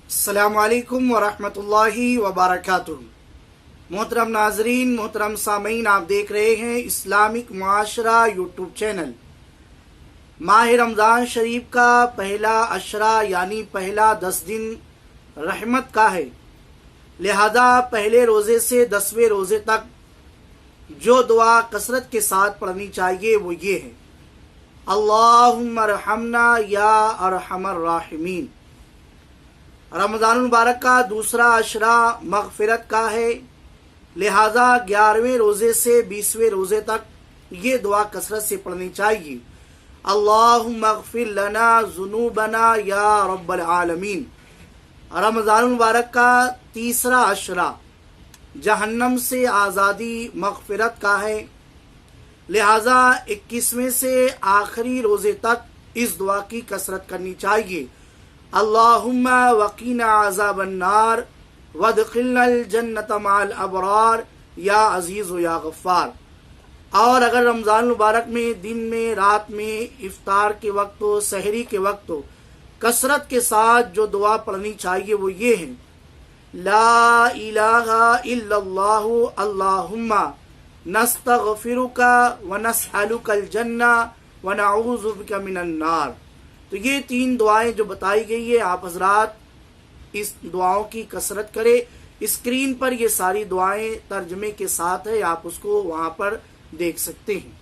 السلام علیکم ورحمۃ اللہ وبرکاتہ۔ محترم ناظرین، محترم سامعین، آپ دیکھ رہے ہیں اسلامک معاشرہ یوٹیوب چینل۔ ماہ رمضان شریف کا پہلا عشرہ یعنی پہلا 10 دن رحمت کا ہے، لہذا پہلے روزے سے 10ویں روزے تک جو دعا کثرت کے ساتھ پڑھنی چاہیے وہ یہ ہے: اللہم ارحمنا یا ارحم الراحمین۔ رمضان المبارک کا دوسرا عشرہ مغفرت کا ہے، لہذا 11ویں روزے سے 20ویں روزے تک یہ دعا کثرت سے پڑھنی چاہیے: اللہم اغفر لنا ذنوبنا یا رب العالمین۔ رمضان المبارک کا تیسرا عشرہ جہنم سے آزادی مغفرت کا ہے، لہذا 21ویں سے آخری روزے تک اس دعا کی کثرت کرنی چاہیے: اللہم وقینا عذاب النار وادخلنا الجنت مع الابرار یا عزیز و یا غفار۔ اور اگر رمضان المبارک میں دن میں، رات میں، افطار کے وقت ہو، سحری کے وقت ہو، کثرت کے ساتھ جو دعا پڑھنی چاہیے وہ یہ ہے: لا الہ الا اللہ اللہم نستغفرک ونسألک الجنہ ونعوذ بک من النار۔ تو یہ 3 دعائیں جو بتائی گئی ہے، آپ حضرات اس دعاؤں کی کثرت کریں۔ اسکرین پر یہ ساری دعائیں ترجمے کے ساتھ ہے، آپ اس کو وہاں پر دیکھ سکتے ہیں۔